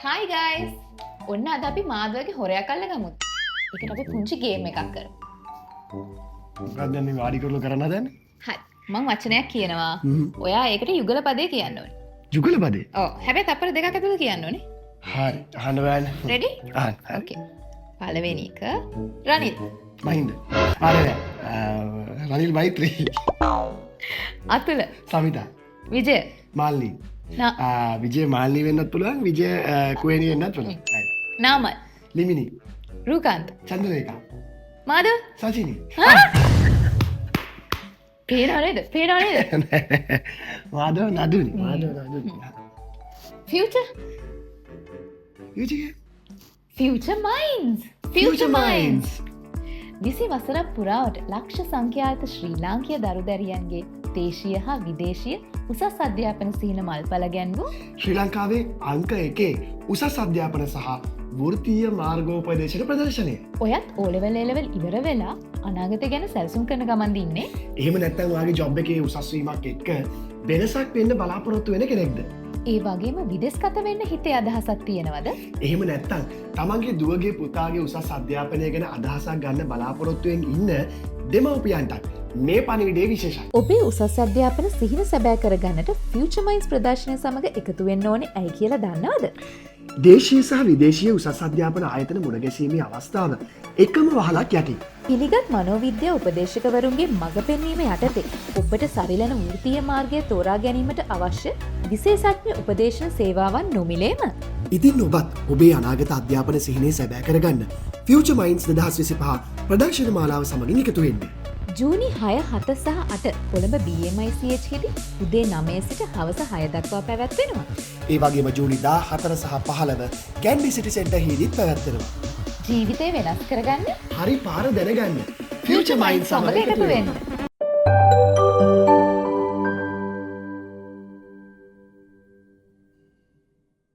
Hi guys! ඔන්න අද අපි මාධවගේ හොරයක් අල්ලගමු. ඒකට අපි පුංචි ගේම් එකක් කරමු. මොකක්ද මේ වාඩි කරලා කරන්න හදන්නේ? හරි. මම වචනයක් කියනවා. ඔයා ඒකට යුගල පදේ කියන්න ඕනේ. යුගල පදේ? ඔව්. හැබැයි තප්පර දෙකක් ඇතුළත කියන්න ඕනේ. හරි. අහන්න බලන්න. Ready? අහන්න. Okay. පළවෙනි එක රනිල්. මහින්ද. ආරේ. රනිල් මෛත්‍රී. අතුල. සමිතා. විජය. මාල්නී. විජය මාල්නී වෙන්නත් පුළුවන්. විජය කුවේණී වෙන්නත් පුළුවන්. හරි. නාමල්. ලිමිනි. රූකාන්ත. චන්ද්‍රලේඛා. මාධව. සචිනි. පේනව නේද? Madhava Naduni. Future. යුජිගේ. Future Minds. විසි වසරක් පුරාවට ලක්ෂ සංඛ්‍යාත ශ්‍රී ලාංකීය දරුදැරියන්ගේ දේශීය හා විදේශීය උසස් අධ්‍යාපන සිහින මල්පල ගැන්වූ ශ්‍රී ලංකාවේ අංක එකේ උසස් අධ්‍යාපන සහ වෘත්තීය මාර්ගෝපදේශන ප්‍රදර්ශනය. ඔයත් ඕලෙවල් එලෙවල් ඉවර වෙලා අනාගත ගැන සැලසුම් කරන ගමන් ඉන්නේ. එහෙම නැත්නම් ඔයාගේ ජොබ් එකේ උසස් වීමක් එක්ක වෙනසක් වෙන්න බලාපොරොත්තු වෙන කෙනෙක්ද? ඒ වගේම විදෙස්ගත වෙන්න හිතේ අදහසක් තියෙනවද? එහෙම නැත්නම් තමන්ගේ දුවගේ පුතාගේ උසස් අධ්‍යාපනය ගැන අදහසක් ගන්න බලාපොරොත්තුවෙන් ඉන්න දෙමව්පියන්ටත් මේ පණිවිඩය විශේෂයි. ඔබේ උසස් අධ්‍යාපන සිහින සැබෑ කරගන්නට Future Minds ප්‍රදර්ශනය සමඟ එකතු වෙන්න ඕනේ ඇයි කියලා දන්නවද? දේශීය සහ විදේශීය උසස් අධ්‍යාපන ආයතන මුණගැසීමේ අවස්ථාව එකම වහලක් යටි. පිළිගත් මනෝවිද්‍යා උපදේශකවරුන්ගේ මඟ පෙන්වීම යටතේ ඔබට සරිලන වෘත්තීය මාර්ගය තෝරා ගැනීමට අවශ්‍ය විශේෂඥ උපදේශන සේවාවන් නොමිලේම. ඉතින් ඔබත් ඔබේ අනාගත අධ්‍යාපන සිහිනේ සැබෑ කරගන්න Future Minds 2025 ප්‍රදර්ශන මාලාව සමගින් එකතු වෙන්න. ජූනි 6, 7 සහ 8 කොළඹ BMICH හිදී උදේ 9 සිට හවස 6 දක්වා පැවැත්වෙනවා. ඒ වගේම ජූනි 14 සහ 15 කැන්ඩි සිටි සෙන්ටර් හිදීත් පැවැත්වෙනවා. ජීවිතේ වෙනස් කරගන්න හරි පාර දැනගන්න Future Minds සමග එකතු වෙන්න.